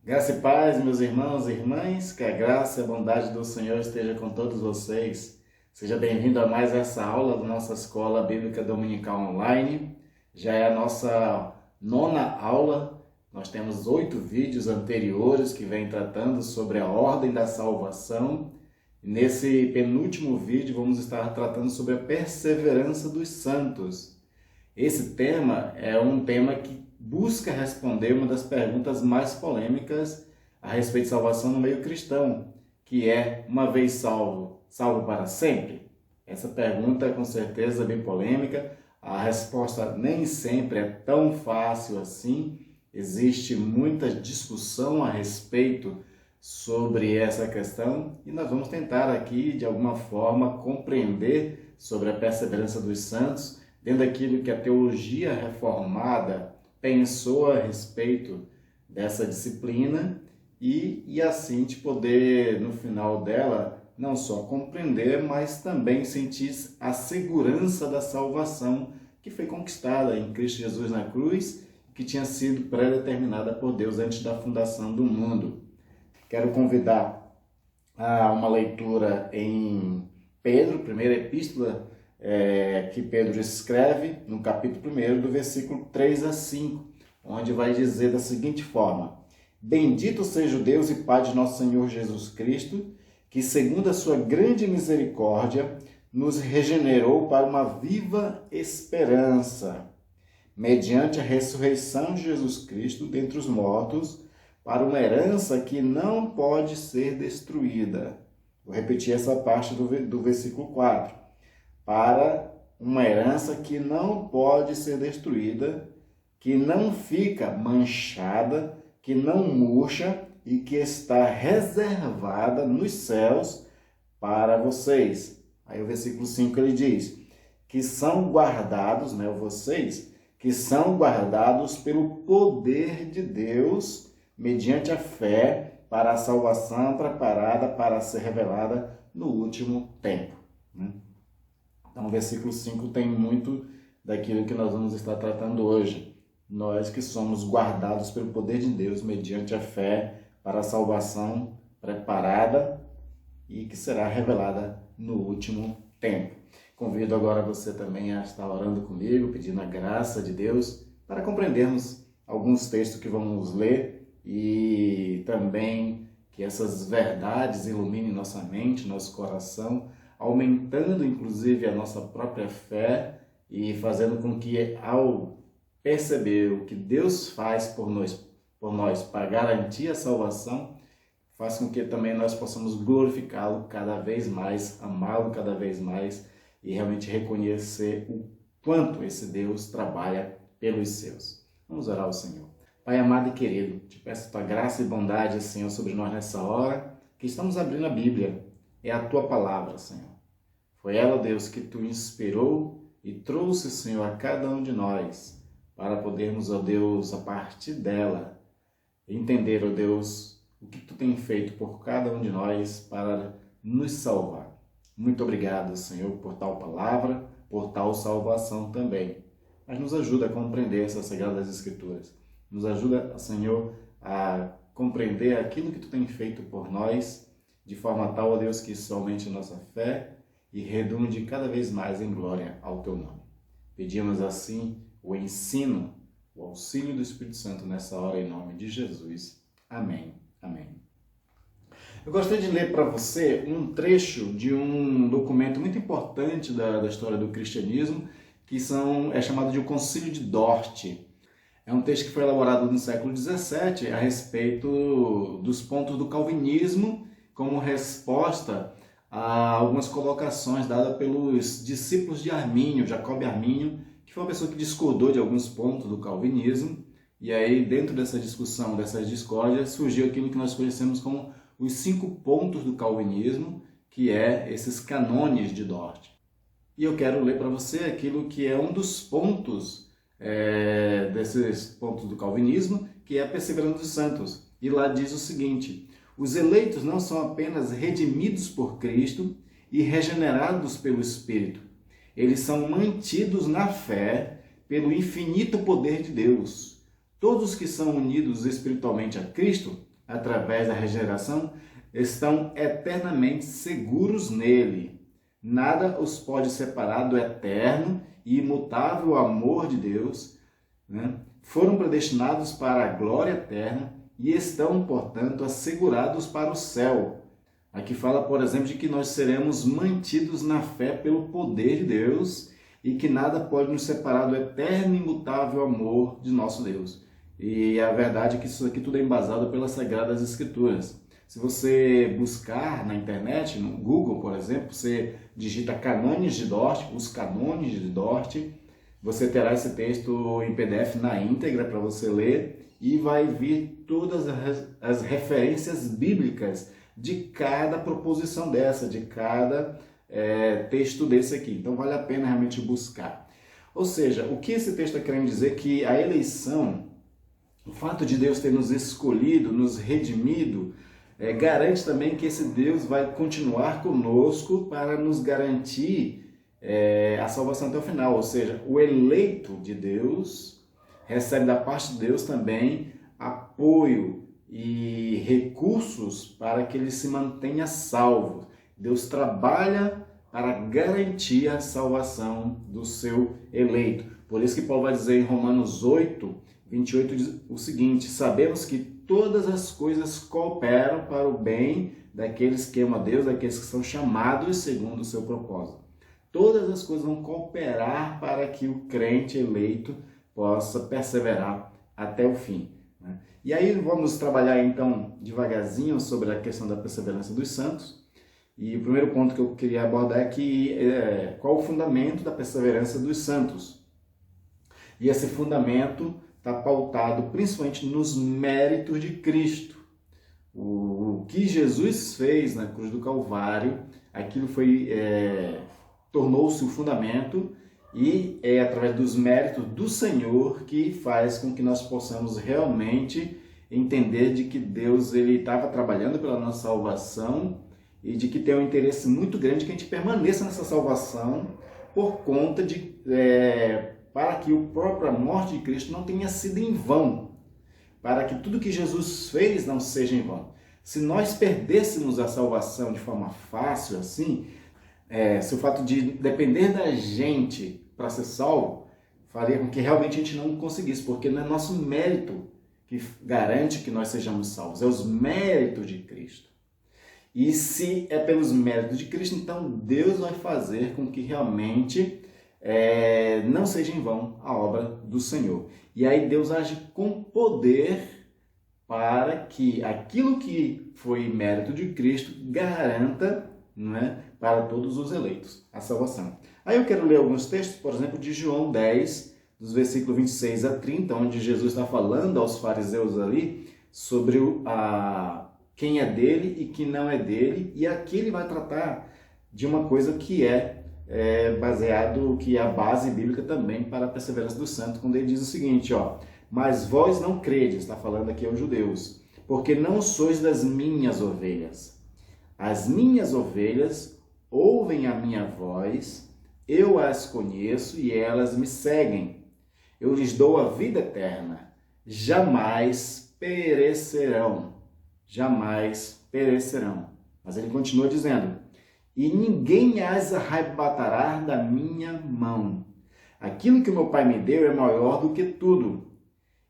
Graça e paz, meus irmãos e irmãs, que a graça e a bondade do Senhor esteja com todos vocês. Seja bem-vindo a mais essa aula da nossa Escola Bíblica Dominical Online. Já é a nossa 9ª aula. Nós temos 8 vídeos anteriores que vêm tratando sobre a ordem da salvação. Nesse penúltimo vídeo vamos estar tratando sobre a perseverança dos santos. Esse tema é um tema que busca responder uma das perguntas mais polêmicas a respeito de salvação no meio cristão, que é: uma vez salvo, salvo para sempre? Essa pergunta com certeza é bem polêmica, a resposta nem sempre é tão fácil assim, existe muita discussão a respeito sobre essa questão e nós vamos tentar aqui de alguma forma compreender sobre a perseverança dos santos dentro daquilo que a teologia reformada pensou a respeito dessa disciplina e assim te poder, no final dela, não só compreender, mas também sentir a segurança da salvação que foi conquistada em Cristo Jesus na cruz, que tinha sido pré-determinada por Deus antes da fundação do mundo. Quero convidar a uma leitura em Pedro, primeira epístola que Pedro escreve, no capítulo 1, do versículo 3 a 5, onde vai dizer da seguinte forma: Bendito seja o Deus e Pai de nosso Senhor Jesus Cristo, que segundo a sua grande misericórdia, nos regenerou para uma viva esperança, mediante a ressurreição de Jesus Cristo dentre os mortos, para uma herança que não pode ser destruída. Vou repetir essa parte do versículo 4. Para uma herança que não pode ser destruída, que não fica manchada, que não murcha e que está reservada nos céus para vocês. Aí o versículo 5 ele diz que são guardados, vocês, que são guardados pelo poder de Deus mediante a fé para a salvação preparada para ser revelada no último tempo. Então, o versículo 5 tem muito daquilo que nós vamos estar tratando hoje. Nós que somos guardados pelo poder de Deus mediante a fé para a salvação preparada e que será revelada no último tempo. Convido agora você também a estar orando comigo, pedindo a graça de Deus para compreendermos alguns textos que vamos ler e também que essas verdades iluminem nossa mente, nosso coração, aumentando inclusive a nossa própria fé e fazendo com que, ao perceber o que Deus faz por nós para garantir a salvação, faça com que também nós possamos glorificá-lo cada vez mais, amá-lo cada vez mais e realmente reconhecer o quanto esse Deus trabalha pelos seus. Vamos orar ao Senhor. Pai amado e querido, te peço a tua graça e bondade, Senhor, sobre nós nessa hora, que estamos abrindo a Bíblia. É a tua palavra, Senhor. Foi ela, Deus, que tu inspirou e trouxe, Senhor, a cada um de nós, para podermos, ó Deus, a partir dela, entender, ó Deus, o que tu tem feito por cada um de nós para nos salvar. Muito obrigado, Senhor, por tal palavra, por tal salvação também. Mas nos ajuda a compreender essas sagradas Escrituras. Nos ajuda, Senhor, a compreender aquilo que tu tem feito por nós, de forma tal, ó Deus, que isso aumente a nossa fé e redunde cada vez mais em glória ao teu nome. Pedimos assim o ensino, o auxílio do Espírito Santo nessa hora, em nome de Jesus. Amém. Amém. Eu gostaria de ler para você um trecho de um documento muito importante da história do cristianismo, que é chamado de o Concílio de Dort. É um texto que foi elaborado no século XVII a respeito dos pontos do calvinismo como resposta a algumas colocações dadas pelos discípulos de Armínio, Jacob Armínio, que foi uma pessoa que discordou de alguns pontos do calvinismo. E aí, dentro dessa discussão, dessas discórdias, surgiu aquilo que nós conhecemos como os 5 pontos do calvinismo, que é esses cânones de Dort. E eu quero ler para você aquilo que é um dos pontos desses pontos do calvinismo, que é a perseverança dos santos. E lá diz o seguinte: os eleitos não são apenas redimidos por Cristo e regenerados pelo Espírito. Eles são mantidos na fé pelo infinito poder de Deus. Todos que são unidos espiritualmente a Cristo através da regeneração, estão eternamente seguros nele. Nada os pode separar do eterno e imutável amor de Deus, né? Foram predestinados para a glória eterna e estão, portanto, assegurados para o céu. Aqui fala, por exemplo, de que nós seremos mantidos na fé pelo poder de Deus e que nada pode nos separar do eterno e imutável amor de nosso Deus. E a verdade é que isso aqui tudo é embasado pelas Sagradas Escrituras. Se você buscar na internet, no Google, por exemplo, você digita Cânones de Dort, os Cânones de Dort, você terá esse texto em PDF na íntegra para você ler e vai vir todas as referências bíblicas de cada proposição dessa, de cada texto desse aqui. Então vale a pena realmente buscar. Ou seja, o que esse texto está querendo dizer? Que a eleição, o fato de Deus ter nos escolhido, nos redimido, garante também que esse Deus vai continuar conosco para nos garantir a salvação até o final. Ou seja, o eleito de Deus recebe da parte de Deus também apoio e recursos para que ele se mantenha salvo. Deus trabalha para garantir a salvação do seu eleito. Por isso que Paulo vai dizer em Romanos 8, 28 diz o seguinte: sabemos que todas as coisas cooperam para o bem daqueles que amam a Deus, daqueles que são chamados segundo o seu propósito. Todas as coisas vão cooperar para que o crente eleito possa perseverar até o fim. E aí vamos trabalhar então devagarzinho sobre a questão da perseverança dos santos. E o primeiro ponto que eu queria abordar é qual o fundamento da perseverança dos santos. E esse fundamento está pautado principalmente nos méritos de Cristo. O que Jesus fez na cruz do Calvário, aquilo tornou-se o fundamento e é através dos méritos do Senhor que faz com que nós possamos realmente entender de que Deus estava trabalhando pela nossa salvação e de que tem um interesse muito grande que a gente permaneça nessa salvação por conta para que a própria morte de Cristo não tenha sido em vão, para que tudo que Jesus fez não seja em vão. Se nós perdêssemos a salvação de forma fácil assim, se o fato de depender da gente para ser salvo, faria com que realmente a gente não conseguisse, porque não é nosso mérito que garante que nós sejamos salvos, é os méritos de Cristo. E se é pelos méritos de Cristo, então Deus vai fazer com que realmente não seja em vão a obra do Senhor. E aí Deus age com poder para que aquilo que foi mérito de Cristo garanta, né, para todos os eleitos a salvação. Aí eu quero ler alguns textos, por exemplo, de João 10, dos versículos 26 a 30, onde Jesus está falando aos fariseus ali sobre quem é dele e quem não é dele, e aqui ele vai tratar de uma coisa que baseado, que é a base bíblica também para a perseverança do santo, quando ele diz o seguinte, mas vós não credes, está falando aqui aos judeus, porque não sois das minhas ovelhas. As minhas ovelhas ouvem a minha voz, eu as conheço e elas me seguem. Eu lhes dou a vida eterna, jamais perecerão. Jamais perecerão. Mas ele continua dizendo, e ninguém as arrebatará da minha mão. Aquilo que o meu Pai me deu é maior do que tudo,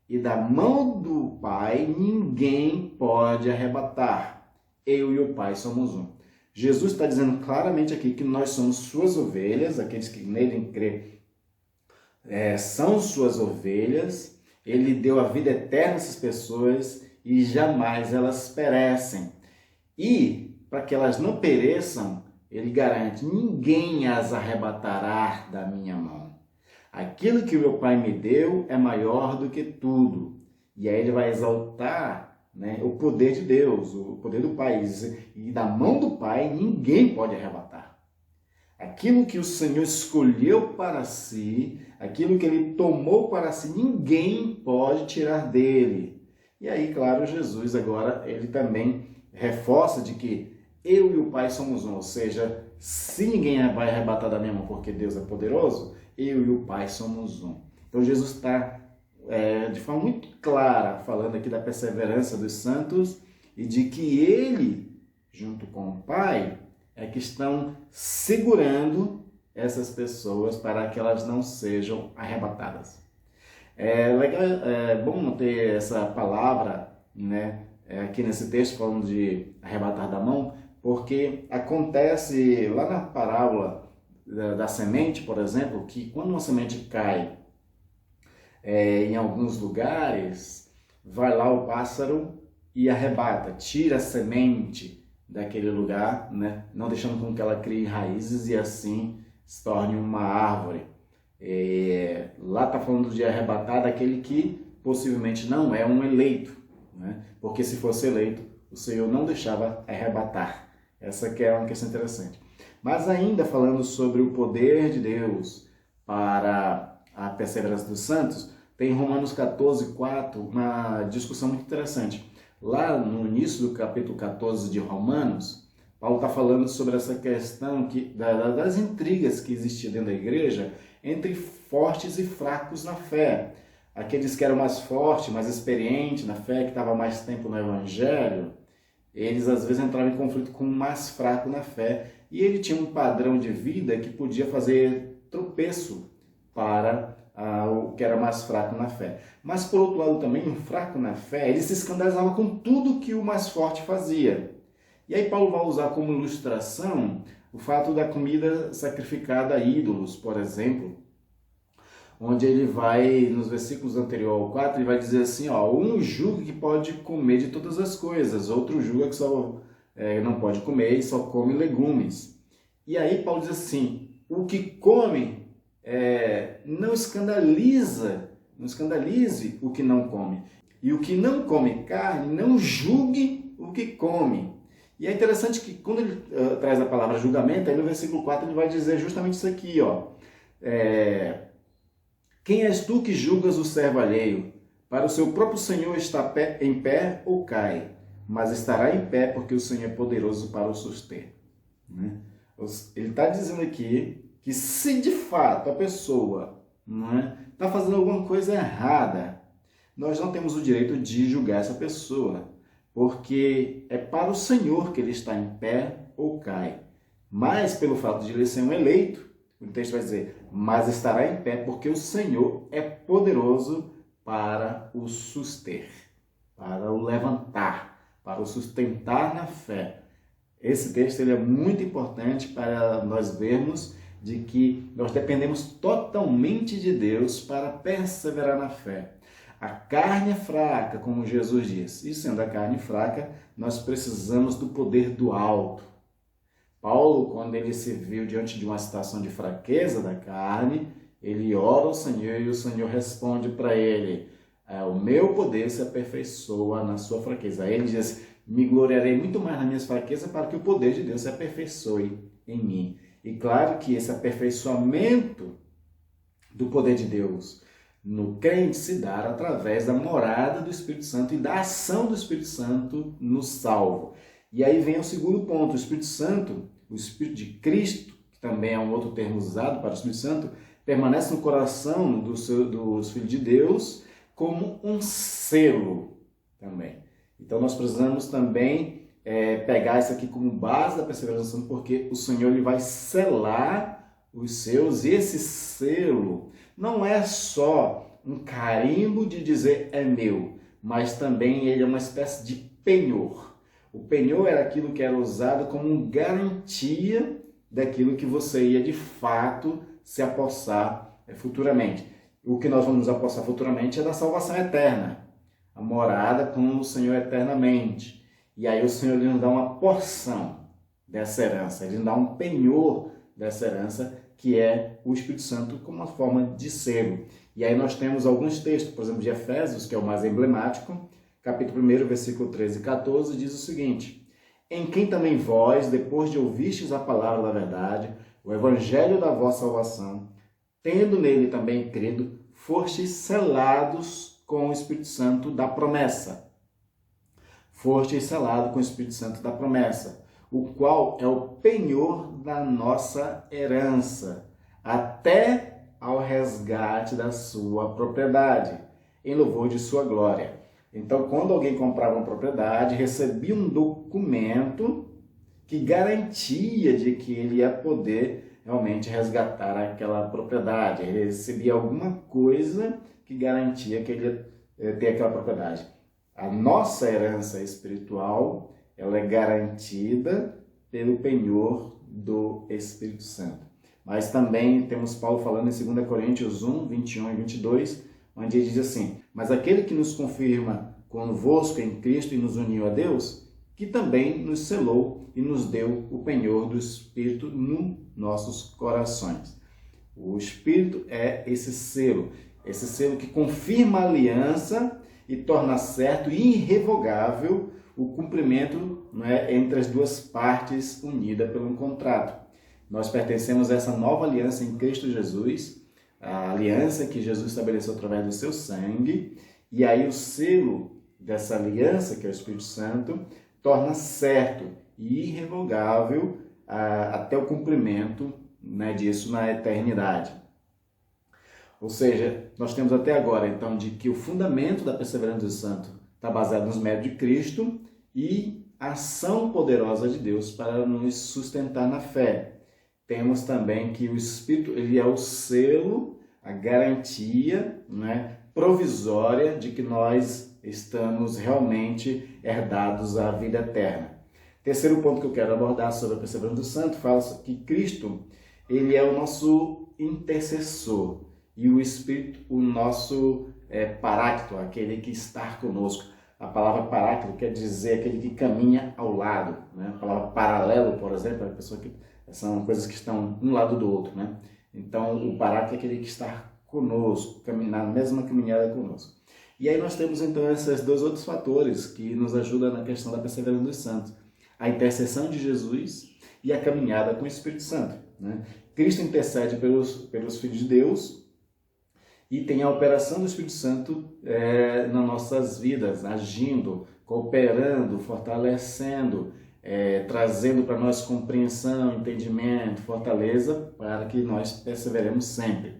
e da mão do Pai ninguém pode arrebatar. Eu e o Pai somos um. Jesus está dizendo claramente aqui que nós somos suas ovelhas, aqueles que nele crê são suas ovelhas. Ele deu a vida eterna a essas pessoas e jamais elas perecem. E para que elas não pereçam, ele garante, ninguém as arrebatará da minha mão. Aquilo que o meu Pai me deu é maior do que tudo. E aí ele vai exaltar o poder de Deus, o poder do Pai. E da mão do Pai ninguém pode arrebatar. Aquilo que o Senhor escolheu para si, aquilo que ele tomou para si, ninguém pode tirar dele. E aí, claro, Jesus agora, ele também reforça de que eu e o Pai somos um, ou seja, se ninguém vai arrebatar da minha mão porque Deus é poderoso, eu e o Pai somos um. Então Jesus está de forma muito clara falando aqui da perseverança dos santos e de que ele, junto com o Pai, é que estão segurando essas pessoas para que elas não sejam arrebatadas. É legal, é bom ter essa palavra, né, aqui nesse texto falando de arrebatar da mão, porque acontece lá na parábola da semente, por exemplo, que quando uma semente cai em alguns lugares, vai lá o pássaro e arrebata, tira a semente daquele lugar, né? Não deixando com que ela crie raízes e assim se torne uma árvore. Lá está falando de arrebatar daquele que possivelmente não é um eleito, né? Porque se fosse eleito, o Senhor não deixava arrebatar. Essa que é uma questão interessante. Mas ainda falando sobre o poder de Deus para a perseverança dos santos, tem em Romanos 14:4 uma discussão muito interessante. Lá no início do capítulo 14 de Romanos, Paulo está falando sobre essa questão das intrigas que existiam dentro da igreja entre fortes e fracos na fé. Aqueles que eram mais fortes, mais experientes na fé, que estavam mais tempo no evangelho, eles às vezes entravam em conflito com o mais fraco na fé, e ele tinha um padrão de vida que podia fazer tropeço para o que era mais fraco na fé. Mas por outro lado também, um fraco na fé, ele se escandalizava com tudo que o mais forte fazia. E aí Paulo vai usar como ilustração o fato da comida sacrificada a ídolos, por exemplo, onde ele vai, nos versículos anterior ao 4, ele vai dizer assim, um julga que pode comer de todas as coisas, outro julga que só não pode comer e só come legumes. E aí Paulo diz assim, o que come não escandalize o que não come. E o que não come carne, não julgue o que come. E é interessante que quando ele traz a palavra julgamento, aí no versículo 4 ele vai dizer justamente isso aqui, quem és tu que julgas o servo alheio? Para o seu próprio Senhor está em pé ou cai, mas estará em pé porque o Senhor é poderoso para o suster. Né? Ele está dizendo aqui que se de fato a pessoa está fazendo alguma coisa errada, nós não temos o direito de julgar essa pessoa, porque é para o Senhor que ele está em pé ou cai. Mas pelo fato de ele ser um eleito, o texto vai dizer, mas estará em pé porque o Senhor é poderoso para o suster, para o levantar, para o sustentar na fé. Esse texto ele é muito importante para nós vermos de que nós dependemos totalmente de Deus para perseverar na fé. A carne é fraca, como Jesus disse, e sendo a carne fraca, nós precisamos do poder do alto. Paulo, quando ele se viu diante de uma situação de fraqueza da carne, ele ora ao Senhor e o Senhor responde para ele, o meu poder se aperfeiçoa na sua fraqueza. Aí ele diz, me gloriarei muito mais nas minhas fraquezas para que o poder de Deus se aperfeiçoe em mim. E claro que esse aperfeiçoamento do poder de Deus no crente se dá através da morada do Espírito Santo e da ação do Espírito Santo no salvo. E aí vem o segundo ponto, o Espírito Santo, o Espírito de Cristo, que também é um outro termo usado para o Espírito Santo, permanece no coração dos filhos de Deus como um selo também. Então nós precisamos também pegar isso aqui como base da perseverança, porque o Senhor ele vai selar os seus, e esse selo não é só um carimbo de dizer é meu, mas também ele é uma espécie de penhor. O penhor era aquilo que era usado como garantia daquilo que você ia de fato se apossar futuramente. O que nós vamos apossar futuramente é da salvação eterna, a morada com o Senhor eternamente. E aí o Senhor ele nos dá uma porção dessa herança, ele nos dá um penhor dessa herança, que é o Espírito Santo como uma forma de selo. E aí nós temos alguns textos, por exemplo, de Efésios, que é o mais emblemático, capítulo 1, versículo 13 e 14, diz o seguinte, em quem também vós, depois de ouvistes a palavra da verdade, o evangelho da vossa salvação, tendo nele também crido, fostes selados com o Espírito Santo da promessa. Fostes selados com o Espírito Santo da promessa, o qual é o penhor da nossa herança, até ao resgate da sua propriedade, em louvor de sua glória. Então, quando alguém comprava uma propriedade, recebia um documento que garantia de que ele ia poder realmente resgatar aquela propriedade. Ele recebia alguma coisa que garantia que ele ia ter aquela propriedade. A nossa herança espiritual, ela é garantida pelo penhor do Espírito Santo. Mas também temos Paulo falando em 2 Coríntios 1, 21 e 22, onde ele diz assim: mas aquele que nos confirma convosco em Cristo e nos uniu a Deus, que também nos selou e nos deu o penhor do Espírito nos nossos corações. O Espírito é esse selo que confirma a aliança e torna certo e irrevogável o cumprimento, entre as duas partes unidas por um contrato. Nós pertencemos a essa nova aliança em Cristo Jesus, a aliança que Jesus estabeleceu através do seu sangue, e aí o selo dessa aliança, que é o Espírito Santo, torna certo e irrevogável até o cumprimento, disso na eternidade. Ou seja, nós temos até agora, então, de que o fundamento da perseverança do santo está baseado nos méritos de Cristo e a ação poderosa de Deus para nos sustentar na fé. Temos também que o Espírito, ele é o selo, a garantia, provisória de que nós estamos realmente herdados à vida eterna. Terceiro ponto que eu quero abordar sobre a perseverança do santo, fala que Cristo, ele é o nosso intercessor e o Espírito, o nosso paráclito, aquele que está conosco. A palavra paráclito quer dizer aquele que caminha ao lado. A palavra paralelo, por exemplo, é a pessoa que são coisas que estão um lado do outro. Então, o paráclito é aquele que está conosco, na mesma caminhada conosco. E aí nós temos então esses dois outros fatores que nos ajudam na questão da perseverança dos santos. A intercessão de Jesus e a caminhada com o Espírito Santo. Cristo intercede pelos filhos de Deus e tem a operação do Espírito Santo nas nossas vidas, agindo, cooperando, fortalecendo, trazendo para nós compreensão, entendimento, fortaleza, para que nós perseveremos sempre.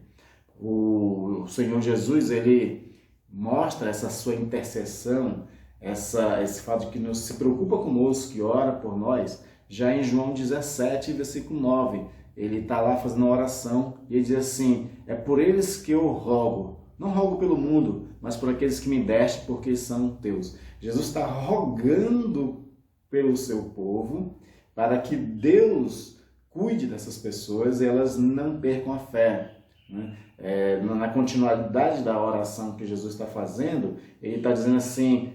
O Senhor Jesus, ele mostra essa sua intercessão, esse fato de que se preocupa conosco, que ora por nós, já em João 17, versículo 9. Ele está lá fazendo uma oração e ele diz assim: é por eles que eu rogo, não rogo pelo mundo, mas por aqueles que me deste, porque são teus. Jesus está rogando pelo seu povo para que Deus cuide dessas pessoas e elas não percam a fé. Na continuidade da oração que Jesus está fazendo, ele está dizendo assim: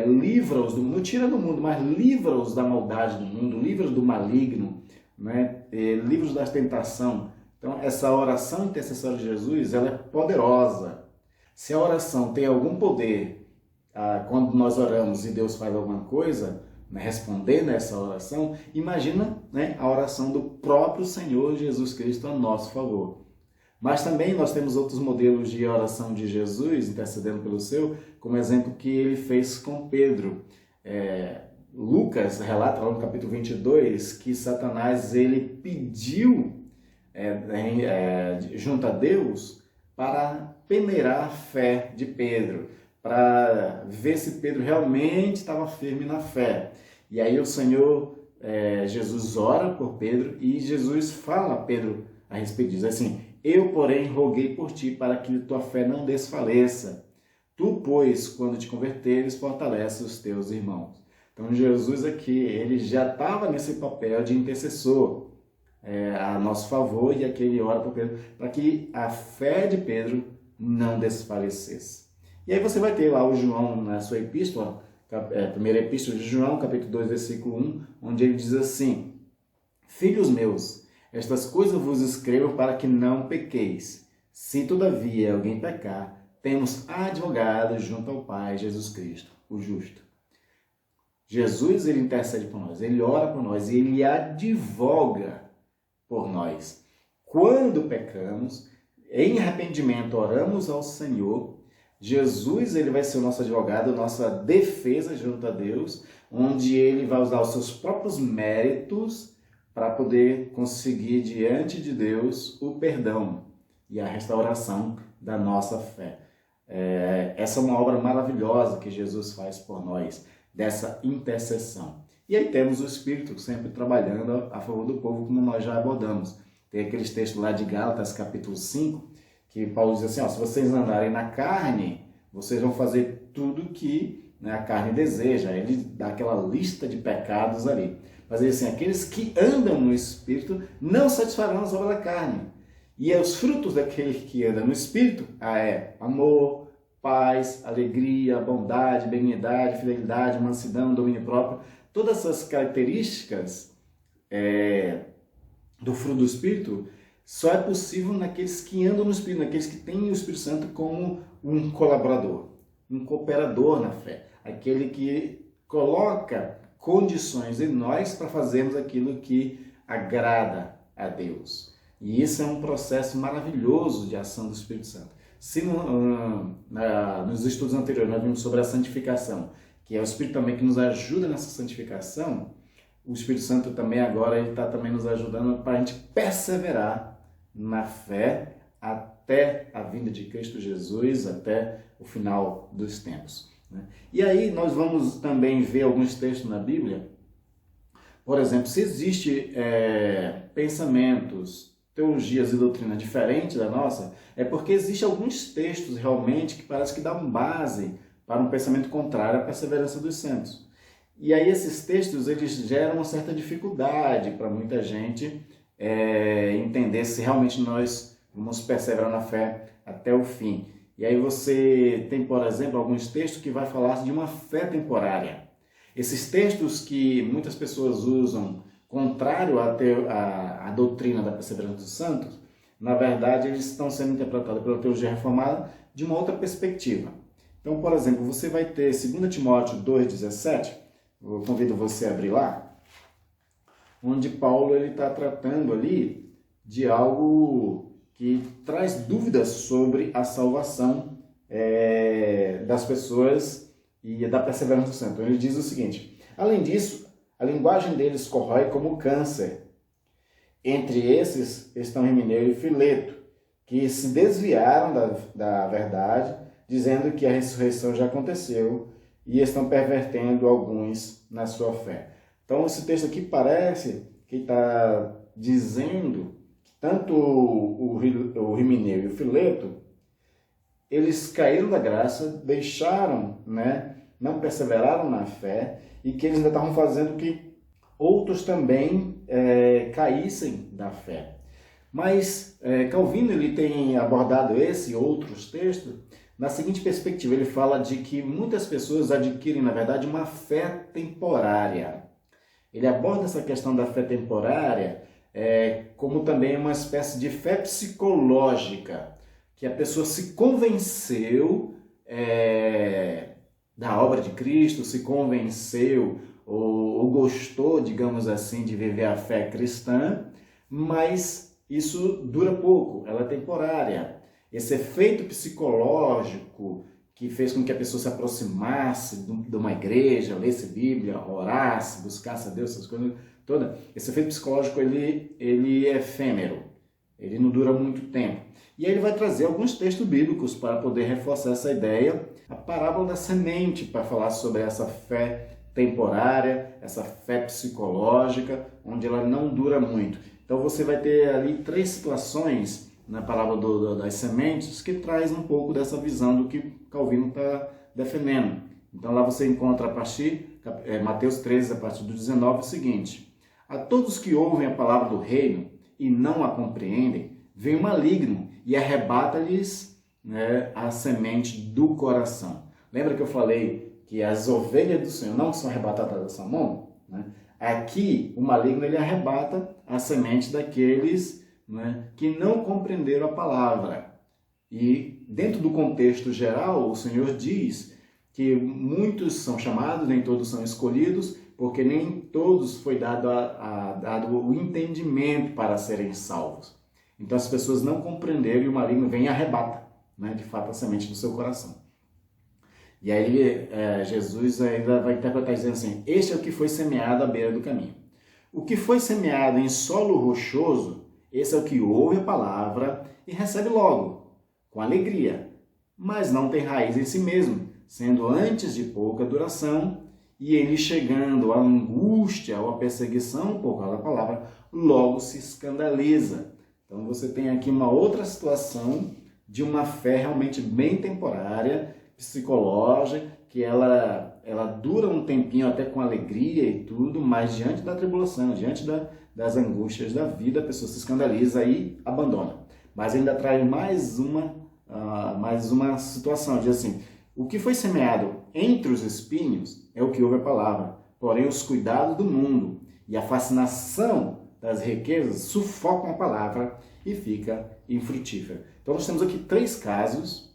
livra-os do mundo, não tira do mundo, mas livra-os da maldade do mundo, livra-os do maligno, livra-os da tentação. Então, essa oração intercessória de Jesus, ela é poderosa. Se a oração tem algum poder, quando nós oramos e Deus faz alguma coisa, respondendo a essa oração, imagina a oração do próprio Senhor Jesus Cristo a nosso favor. Mas também nós temos outros modelos de oração de Jesus, intercedendo pelo seu, como exemplo que ele fez com Pedro. Lucas relata lá no capítulo 22 que Satanás ele pediu junto a Deus para peneirar a fé de Pedro, para ver se Pedro realmente estava firme na fé. E aí o Senhor Jesus ora por Pedro e Jesus fala a Pedro a respeito disso, assim: eu, porém, roguei por ti para que tua fé não desfaleça. Tu, pois, quando te converteres, fortalece os teus irmãos. Então, Jesus aqui, ele já estava nesse papel de intercessor a nosso favor, e aqui ele ora por Pedro para que a fé de Pedro não desfalecesse. E aí você vai ter lá o João na sua epístola, primeira epístola de João, capítulo 2, versículo 1, onde ele diz assim: filhos meus, estas coisas vos escrevo para que não pequeis. Se todavia alguém pecar, temos advogado junto ao Pai, Jesus Cristo, o justo. Jesus, ele intercede por nós, ele ora por nós e ele advoga por nós. Quando pecamos, em arrependimento, oramos ao Senhor, Jesus, ele vai ser o nosso advogado, nossa defesa junto a Deus, onde ele vai usar os seus próprios méritos para poder conseguir diante de Deus o perdão e a restauração da nossa fé. essa é uma obra maravilhosa que Jesus faz por nós, dessa intercessão. E aí temos o Espírito sempre trabalhando a favor do povo, como nós já abordamos. Tem aqueles textos lá de Gálatas, capítulo 5, que Paulo diz assim, se vocês andarem na carne, vocês vão fazer tudo que a carne deseja. Ele dá aquela lista de pecados ali. Mas ele diz assim, aqueles que andam no Espírito não satisfarão as obras da carne. E os frutos daquele que anda no Espírito é amor, paz, alegria, bondade, benignidade, fidelidade, mansidão, domínio próprio. Todas essas características do fruto do Espírito só é possível naqueles que andam no Espírito, naqueles que têm o Espírito Santo como um colaborador, um cooperador na fé. Aquele que coloca condições em nós para fazermos aquilo que agrada a Deus. E isso é um processo maravilhoso de ação do Espírito Santo. Se nos estudos anteriores nós vimos sobre a santificação, que é o Espírito também que nos ajuda nessa santificação, o Espírito Santo também agora está também nos ajudando para a gente perseverar na fé até a vinda de Cristo Jesus, até o final dos tempos. E aí nós vamos também ver alguns textos na Bíblia. Por exemplo, se existe pensamentos, teologias e doutrina diferentes da nossa, é porque existem alguns textos realmente que parece que dão base para um pensamento contrário à perseverança dos santos. E aí esses textos eles geram uma certa dificuldade para muita gente entender se realmente nós vamos perseverar na fé até o fim. E aí você tem, por exemplo, alguns textos que vai falar de uma fé temporária. Esses textos que muitas pessoas usam contrário à doutrina da perseverança dos santos, na verdade eles estão sendo interpretados pela teologia reformada de uma outra perspectiva. Então, por exemplo, você vai ter 2 Timóteo 2,17, eu convido você a abrir lá, onde Paulo está tratando ali de algo que traz dúvidas sobre a salvação das pessoas e da perseverança do santo. Ele diz o seguinte, além disso, a linguagem deles corrói como câncer. Entre esses estão Himeneu e Fileto, que se desviaram da verdade, dizendo que a ressurreição já aconteceu e estão pervertendo alguns na sua fé. Então, esse texto aqui parece que está dizendo que tanto o Himeneu e o Fileto, eles caíram da graça, deixaram, não perseveraram na fé e que eles ainda estavam fazendo que outros também caíssem da fé. Mas Calvino ele tem abordado esse e outros textos na seguinte perspectiva. Ele fala de que muitas pessoas adquirem, na verdade, uma fé temporária. Ele aborda essa questão da fé temporária como também uma espécie de fé psicológica, que a pessoa se convenceu da obra de Cristo, se convenceu ou gostou, digamos assim, de viver a fé cristã, mas isso dura pouco, ela é temporária. Esse efeito psicológico que fez com que a pessoa se aproximasse de uma igreja, lesse Bíblia, orasse, buscasse a Deus, essas coisas todas, esse efeito psicológico ele é efêmero, ele não dura muito tempo. E aí ele vai trazer alguns textos bíblicos para poder reforçar essa ideia, a parábola da semente, para falar sobre essa fé temporária, essa fé psicológica, onde ela não dura muito. Então você vai ter ali 3 situações na parábola das sementes que traz um pouco dessa visão do que Calvino está defendendo. Então lá você encontra a partir, Mateus 13, a partir do 19, o seguinte: a todos que ouvem a palavra do reino e não a compreendem, vem o maligno e arrebata-lhes a semente do coração. Lembra que eu falei que as ovelhas do Senhor não são arrebatadas da sua mão? Aqui o maligno ele arrebata a semente daqueles que não compreenderam a palavra. E dentro do contexto geral, o Senhor diz que muitos são chamados, nem todos são escolhidos, porque nem todos foi dado o entendimento para serem salvos. Então as pessoas não compreenderam e o maligno vem e arrebata, de fato, a semente do seu coração. E aí Jesus ainda vai interpretar dizendo assim: este é o que foi semeado à beira do caminho. O que foi semeado em solo rochoso, esse é o que ouve a palavra e recebe logo, com alegria. mas não tem raiz em si mesmo, sendo antes de pouca duração, e ele chegando à angústia ou à perseguição por causa da palavra, logo se escandaliza. Então você tem aqui uma outra situação de uma fé realmente bem temporária, psicológica, que ela dura um tempinho até com alegria e tudo, mas diante da tribulação, diante das angústias da vida, a pessoa se escandaliza e abandona. Mas ainda traz mais uma situação, diz assim: o que foi semeado entre os espinhos é o que ouve a palavra, porém os cuidados do mundo e a fascinação das riquezas sufocam a palavra e fica infrutífera. Então nós temos aqui 3 casos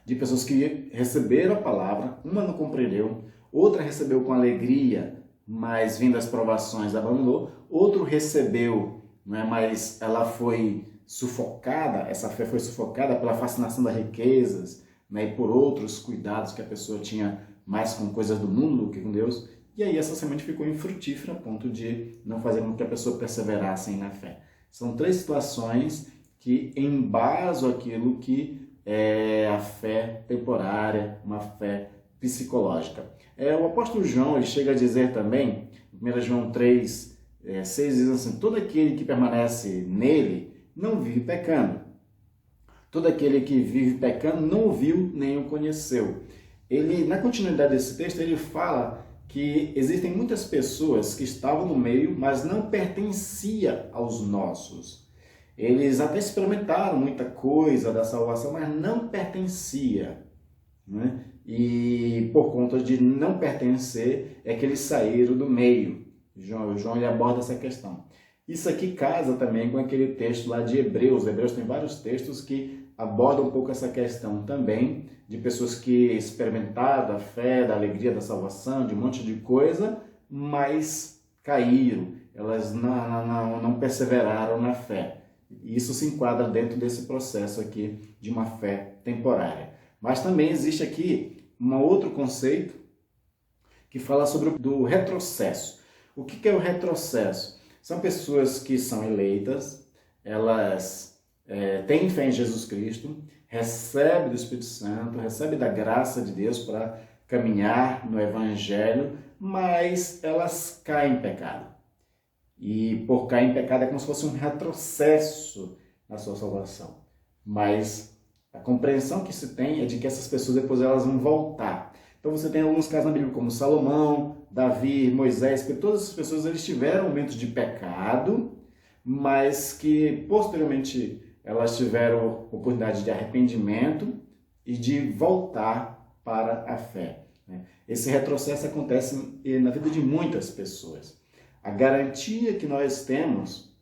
de pessoas que receberam a palavra, uma não compreendeu, outra recebeu com alegria, mas vindo as provações abandonou, outro recebeu, mas ela foi sufocada, essa fé foi sufocada pela fascinação das riquezas, e por outros cuidados que a pessoa tinha mais com coisas do mundo do que com Deus, e aí essa semente ficou infrutífera a ponto de não fazer com que a pessoa perseverasse na fé. São 3 situações que embasam aquilo que é a fé temporária, uma fé psicológica. O apóstolo João ele chega a dizer também, em 1 João 3, 6, diz assim: todo aquele que permanece nele não vive pecando. Todo aquele que vive pecando não o viu nem o conheceu. Ele, na continuidade desse texto, ele fala que existem muitas pessoas que estavam no meio, mas não pertenciam aos nossos. Eles até experimentaram muita coisa da salvação, mas não pertencia, né? E por conta de não pertencer, é que eles saíram do meio. João ele aborda essa questão. Isso aqui casa também com aquele texto lá de Hebreus. Hebreus tem vários textos que abordam um pouco essa questão também, de pessoas que experimentaram da fé, da alegria, da salvação, de um monte de coisa, mas caíram. Elas não perseveraram na fé. Isso se enquadra dentro desse processo aqui de uma fé temporária. Mas também existe aqui um outro conceito que fala sobre o retrocesso. O que é o retrocesso? São pessoas que são eleitas, elas têm fé em Jesus Cristo, recebem do Espírito Santo, recebem da graça de Deus para caminhar no Evangelho, mas elas caem em pecado. E por cair em pecado é como se fosse um retrocesso na sua salvação. Mas a compreensão que se tem é de que essas pessoas depois elas vão voltar. Então você tem alguns casos na Bíblia como Salomão, Davi, Moisés, que todas essas pessoas eles tiveram momentos de pecado, mas que posteriormente elas tiveram oportunidade de arrependimento e de voltar para a fé. Esse retrocesso acontece na vida de muitas pessoas. A garantia que nós temos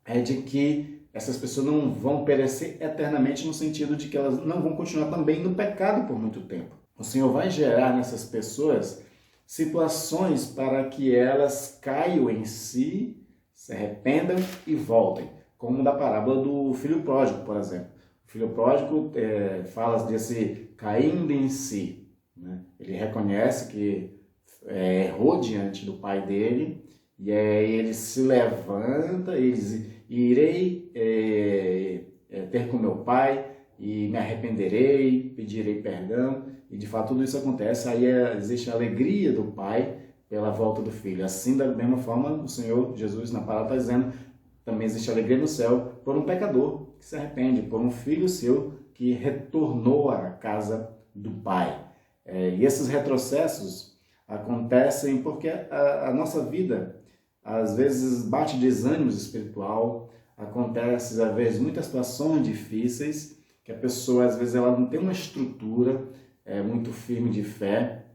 é de que essas pessoas não vão perecer eternamente, no sentido de que elas não vão continuar também no pecado por muito tempo. O Senhor vai gerar nessas pessoas situações para que elas caiam em si, se arrependam e voltem. Como da parábola do filho pródigo, por exemplo. O filho pródigo fala desse caindo em si. Né? Ele reconhece que errou diante do pai dele, e aí ele se levanta e diz: irei ter com meu pai e me arrependerei, pedirei perdão. E de fato tudo isso acontece, aí existe a alegria do pai pela volta do filho. Assim, da mesma forma, o Senhor Jesus na palavra está dizendo, também existe alegria no céu por um pecador que se arrepende, por um filho seu que retornou à casa do pai. E esses retrocessos acontecem porque a nossa vida às vezes bate desânimo espiritual, acontece às vezes muitas situações difíceis, que a pessoa às vezes ela não tem uma estrutura muito firme de fé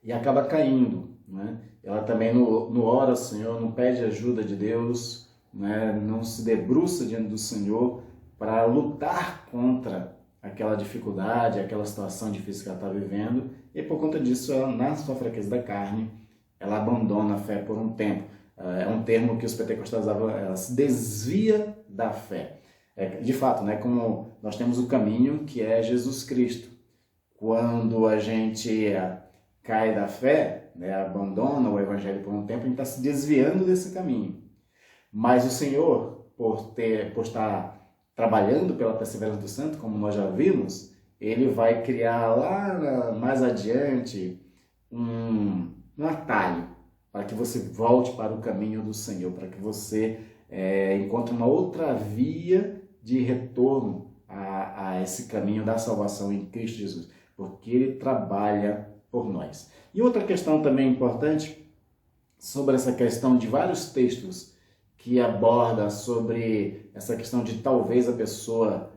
e acaba caindo, né? Ela também não ora ao Senhor, não pede ajuda de Deus, né? Não se debruça diante do Senhor para lutar contra aquela dificuldade, aquela situação difícil que ela está vivendo, e por conta disso, ela, na sua fraqueza da carne, ela abandona a fé por um tempo. É um termo que os pentecostais usavam, ela se desvia da fé. De fato, né, como nós temos o caminho que é Jesus Cristo. Quando a gente cai da fé, né, abandona o Evangelho por um tempo, a gente está se desviando desse caminho. Mas o Senhor, por estar trabalhando pela perseverança do santo, como nós já vimos, ele vai criar lá mais adiante um atalho para que você volte para o caminho do Senhor, para que você encontre uma outra via de retorno a esse caminho da salvação em Cristo Jesus, porque Ele trabalha por nós. E outra questão também importante sobre essa questão de vários textos que aborda sobre essa questão de talvez a pessoa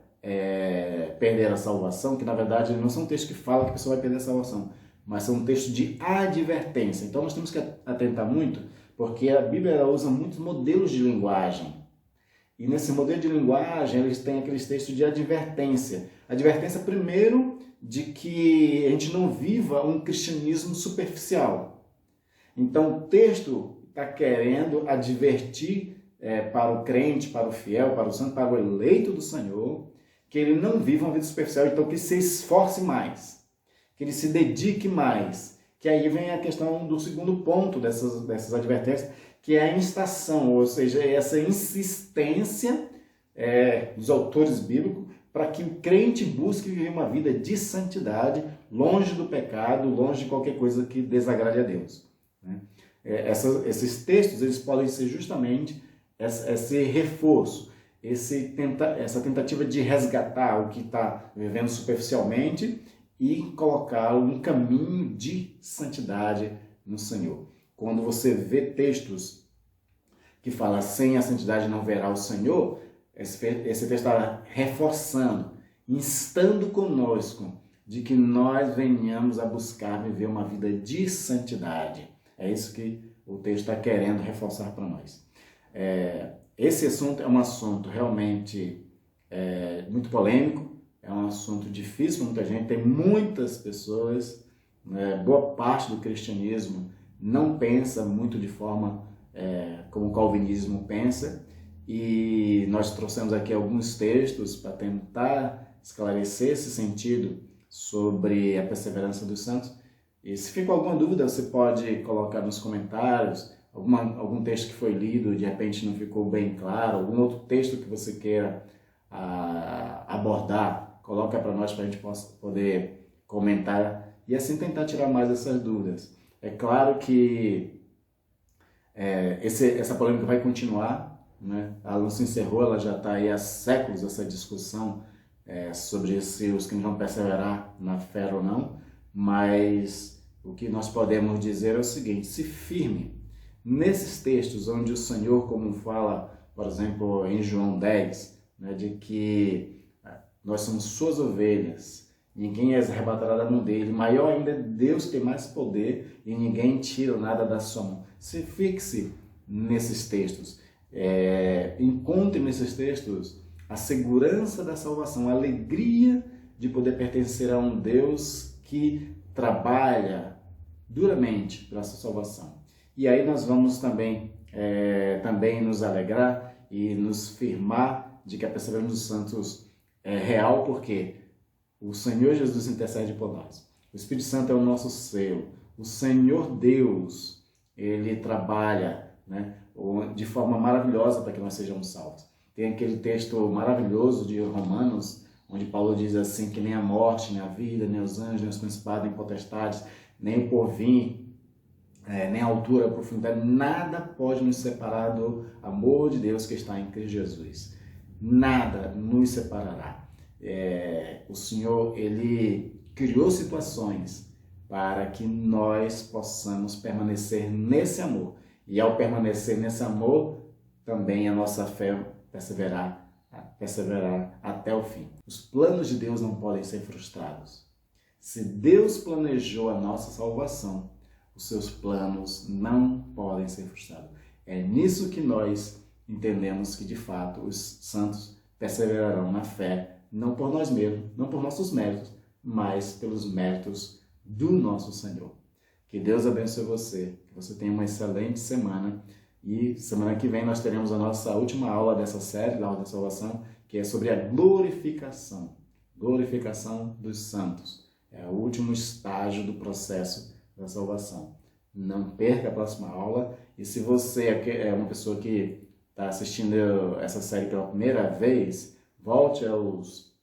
perder a salvação, que na verdade não são textos que falam que a pessoa vai perder a salvação, mas são textos de advertência. Então nós temos que atentar muito, porque a Bíblia ela usa muitos modelos de linguagem. E nesse modelo de linguagem eles têm aqueles textos de advertência. Advertência primeiro de que a gente não viva um cristianismo superficial. Então o texto está querendo advertir para o crente, para o fiel, para o santo, para o eleito do Senhor, que ele não viva uma vida superficial, então que se esforce mais, que ele se dedique mais. Que aí vem a questão do segundo ponto dessas advertências, que é a instação, ou seja, essa insistência dos autores bíblicos para que o crente busque viver uma vida de santidade, longe do pecado, longe de qualquer coisa que desagrade a Deus. Né? Esses textos eles podem ser justamente esse reforço, essa tentativa de resgatar o que está vivendo superficialmente e colocá-lo num caminho de santidade no Senhor. Quando você vê textos que falam sem a santidade não verá o Senhor, esse texto está reforçando, instando conosco de que nós venhamos a buscar viver uma vida de santidade. É isso que o texto está querendo reforçar para nós. Esse assunto é um assunto realmente muito polêmico, é um assunto difícil para muita gente. Tem muitas pessoas, boa parte do cristianismo não pensa muito de forma como o calvinismo pensa, e nós trouxemos aqui alguns textos para tentar esclarecer esse sentido sobre a perseverança dos santos. E se ficou alguma dúvida, você pode colocar nos comentários, algum texto que foi lido de repente não ficou bem claro, algum outro texto que você queira abordar, coloca para nós para a gente poder comentar e assim tentar tirar mais essas dúvidas. É claro que essa polêmica vai continuar, né? Ela não se encerrou, ela já está aí há séculos, essa discussão sobre se os que vão perseverar na fé ou não, mas o que nós podemos dizer é o seguinte: se firme nesses textos onde o Senhor, como fala, por exemplo, em João 10, né, de que nós somos suas ovelhas, ninguém as arrebatará da mão dele, maior ainda é Deus que tem mais poder e ninguém tira nada da sua mão. Se fixe nesses textos, encontre nesses textos a segurança da salvação, a alegria de poder pertencer a um Deus que trabalha duramente para a sua salvação. E aí nós vamos também nos alegrar e nos firmar de que a perseverança dos santos é real, porque o Senhor Jesus intercede por nós. O Espírito Santo é o nosso selo. O Senhor Deus, Ele trabalha, né, de forma maravilhosa para que nós sejamos salvos. Tem aquele texto maravilhoso de Romanos, onde Paulo diz assim, que nem a morte, nem a vida, nem os anjos, nem os principados, nem potestades, nem o porvir, nem a altura, a profundidade, nada pode nos separar do amor de Deus que está em Cristo Jesus. Nada nos separará. O Senhor, Ele criou situações para que nós possamos permanecer nesse amor. E ao permanecer nesse amor, também a nossa fé perseverar até o fim. Os planos de Deus não podem ser frustrados. Se Deus planejou a nossa salvação, os seus planos não podem ser frustrados. É nisso que nós entendemos que, de fato, os santos perseverarão na fé, não por nós mesmos, não por nossos méritos, mas pelos méritos do nosso Senhor. Que Deus abençoe você, que você tenha uma excelente semana, e semana que vem nós teremos a nossa última aula dessa série, da aula da salvação, que é sobre a glorificação dos santos. É o último estágio do processo da salvação. Não perca a próxima aula, e se você é uma pessoa que está assistindo essa série pela primeira vez, Volte aos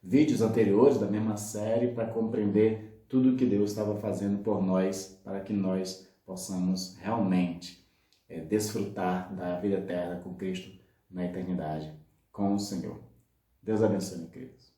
vídeos anteriores da mesma série para compreender tudo o que Deus estava fazendo por nós, para que nós possamos realmente desfrutar da vida eterna com Cristo na eternidade, com o Senhor. Deus abençoe, queridos.